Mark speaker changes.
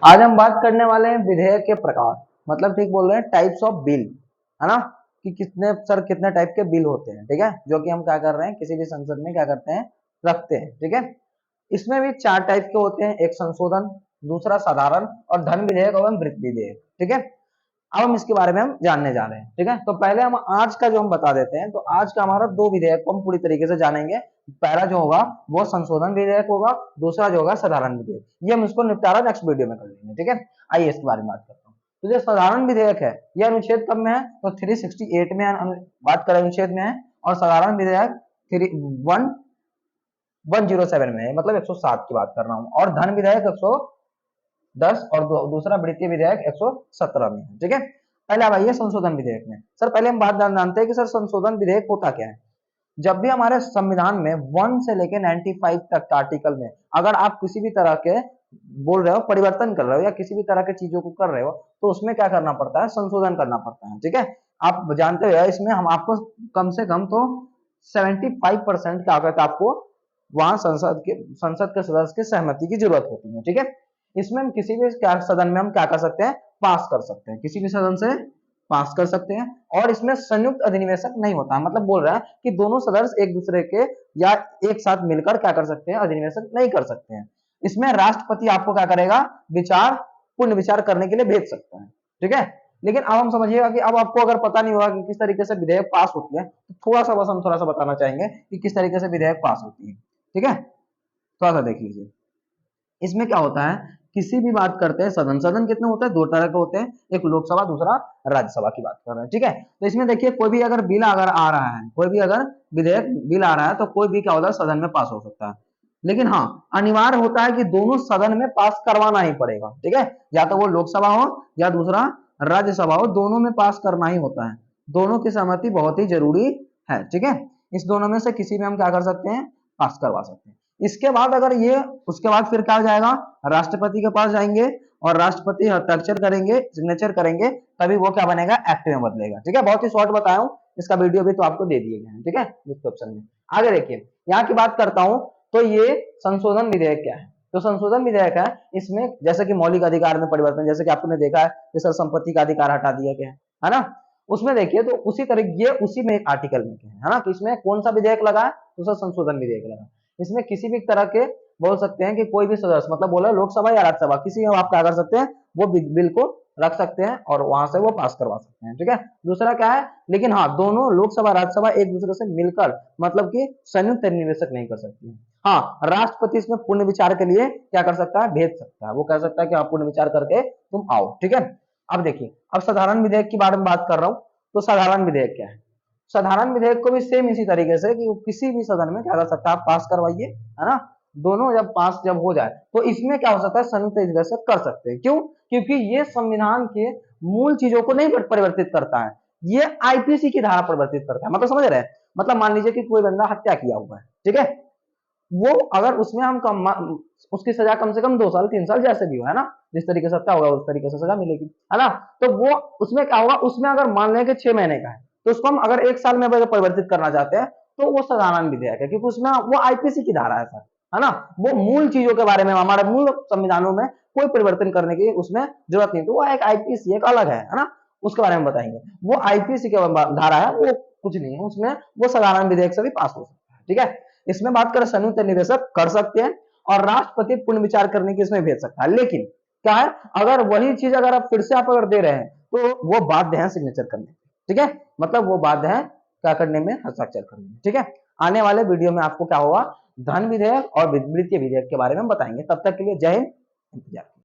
Speaker 1: आज हम बात करने वाले हैं विधेयक के प्रकार, मतलब ठीक बोल रहे हैं, टाइप्स ऑफ बिल, है ना, कि कितने सर कितने टाइप के बिल होते हैं, ठीक है, जो कि हम क्या कर रहे हैं किसी भी संसद में क्या करते हैं, रखते हैं, ठीक है। इसमें भी चार टाइप के होते हैं, एक संशोधन, दूसरा साधारण और धन विधेयक एवं वृत्त विधेयक, ठीक है। अब हम इसके बारे में हम जानने जा रहे हैं, ठीक है। तो पहले हम आज का जो हम बता देते हैं, तो आज का हमारा दो विधेयक को हम पूरी तरीके से जानेंगे। पहला जो होगा वो संशोधन विधेयक होगा, दूसरा जो होगा साधारण विधेयक। ये हम इसको निपटारा नेक्स्ट वीडियो में कर लेंगे, ठीक है। आइए इसके बारे में बात करता हूँ। तो जो साधारण विधेयक है ये अनुच्छेद कब में है, तो 368 में बात करें अनुच्छेद में है, और साधारण विधेयक 107 में है, मतलब 107 की बात कर रहा हूँ, और धन विधेयक 110 और दूसरा वृत्तीय विधेयक 117 में है, ठीक है। पहले अब आइए संशोधन विधेयक में। सर पहले हम बात जानते हैं कि सर संशोधन विधेयक होता क्या है। जब भी हमारे संविधान में 1 से लेकर 95 तक का आर्टिकल में अगर आप किसी भी तरह के बोल रहे हो, परिवर्तन कर रहे हो या किसी भी तरह के चीजों को कर रहे हो, तो उसमें क्या करना पड़ता है, संशोधन करना पड़ता है, ठीक है। आप जानते हो इसमें हम आपको कम से कम तो 75% क्या कहते हैं, आपको वहां संसद के सदस्य की सहमति की जरूरत होती है, ठीक है। इसमें हम किसी भी सदन में हम क्या कर सकते हैं, पास कर सकते हैं, किसी भी सदन से पास कर सकते हैं। और इसमें संयुक्त अधिनिवेशक नहीं होता है, मतलब बोल रहा है कि दोनों सदस्य एक दूसरे के या एक साथ मिलकर क्या कर सकते हैं, अधिनिवेशक नहीं कर सकते हैं। इसमें राष्ट्रपति आपको क्या करेगा, विचार पुनः विचार करने के लिए भेज सकता है, ठीक है। लेकिन अब हम समझिएगा कि अब आपको अगर पता नहीं होगा कि किस तरीके से विधेयक पास होती है, तो थोड़ा सा बस हम थोड़ा सा बताना चाहेंगे कि किस तरीके से विधेयक पास होती है, ठीक है। थोड़ा सा देख लीजिए। इसमें क्या होता है, किसी भी बात करते हैं, सदन सदन कितने होते हैं, दो तरह के होते हैं, एक लोकसभा दूसरा राज्यसभा की बात कर रहे हैं, ठीक है। तो इसमें देखिए कोई भी अगर बिल अगर आ रहा है, कोई भी अगर विधेयक बिल आ रहा है, तो कोई भी क्या होता है, सदन में पास हो सकता है। लेकिन हाँ, अनिवार्य होता है कि दोनों सदन में पास करवाना ही पड़ेगा, ठीक है। या तो वो लोकसभा हो या दूसरा राज्यसभा हो, दोनों में पास करना ही होता है। दोनों की सहमति बहुत ही जरूरी है, ठीक है। इस दोनों में से किसी में हम क्या कर सकते हैं, पास करवा सकते हैं। इसके बाद अगर ये उसके बाद फिर क्या हो जाएगा, राष्ट्रपति के पास जाएंगे और राष्ट्रपति हस्ताक्षर करेंगे, सिग्नेचर करेंगे, तभी वो क्या बनेगा, एक्ट में बदलेगा, ठीक है। बहुत ही शॉर्ट बताया हूं, इसका वीडियो भी तो आपको दे दिए गए हैं, ठीक है, डिस्क्रिप्शन में। आगे देखिए, यहाँ की बात करता हूं, तो ये संशोधन विधेयक क्या है। तो संशोधन विधेयक है, इसमें जैसे कि मौलिक अधिकार में परिवर्तन, जैसे कि आपने देखा है कि सर संपत्ति का अधिकार हटा दिया गया है ना। उसमें देखिए तो उसी तरह ये उसी में एक आर्टिकल में है ना, कि इसमें कौन सा विधेयक लगा है, तो सर संशोधन विधेयक लगा। इसमें किसी भी तरह के बोल सकते हैं कि कोई भी सदस्य, मतलब बोला लोकसभा या राज्यसभा, किसी में आप क्या कर सकते हैं, वो बिल को रख सकते हैं और वहां से वो पास करवा सकते हैं, ठीक है। दूसरा क्या है, लेकिन हाँ, दोनों लोकसभा राज्यसभा एक दूसरे से मिलकर, मतलब कि संयुक्त निवेशक नहीं कर सकती है। हाँ, राष्ट्रपति इसमें पुनः विचार के लिए क्या कर सकता है, भेज सकता है, वो कह सकता है कि आप पुनः विचार करके तुम आओ, ठीक है। अब देखिए, अब साधारण विधेयक के बारे में बात कर रहा हूं। तो साधारण विधेयक क्या है, साधारण विधेयक को भी सेम इसी तरीके से कि किसी भी सदन में क्या कर सकता है, आप पास करवाइए, है ना। दोनों जब पास जब हो जाए, तो इसमें क्या हो सकता है, संयुक्त अधिवेशक कर सकते हैं। क्यों, क्योंकि ये संविधान के मूल चीजों को नहीं परिवर्तित करता है, ये आईपीसी की धारा परिवर्तित करता है, मतलब समझ रहे हैं। मतलब मान लीजिए कि कोई बंदा हत्या किया हुआ है, ठीक है, वो अगर उसमें हम कम, उसकी सजा कम से कम 2 साल 3 साल जैसे भी हो, है ना, जिस तरीके से हत्या होगा उस तरीके से सजा मिलेगी, है ना। तो वो उसमें क्या होगा, उसमें अगर मान लें कि 6 महीने का है, तो उसको हम अगर 1 साल में परिवर्तित करना चाहते हैं, तो वो साधारण विधेयक है, क्योंकि उसमें वो आईपीसी की धारा है सर, है ना। वो मूल चीजों के बारे में हमारे मूल संविधानों में कोई परिवर्तन करने की उसमें जरूरत नहीं, तो वो एक आईपीसी एक अलग है ना, उसके बारे में बताएंगे। वो आईपीसी की धारा है, वो कुछ नहीं है उसमें, वो साधारण विधेयक से भी पास हो सकता है, ठीक है। इसमें बात करें, संयुक्त निवेशक कर सकते हैं और राष्ट्रपति पुनः विचार करने की इसमें भेज सकता है। लेकिन क्या है, अगर वही चीज अगर आप फिर से आप अगर दे रहे हैं, तो वो बाध्य है सिग्नेचर करने, ठीक है, मतलब वो बाध्य है क्या करने में, हस्ताक्षर करने में, ठीक है। आने वाले वीडियो में आपको क्या होगा, धन विधेयक और वित्तीय विधेयक के बारे में बताएंगे। तब तक के लिए जय हिंद, इंतजार।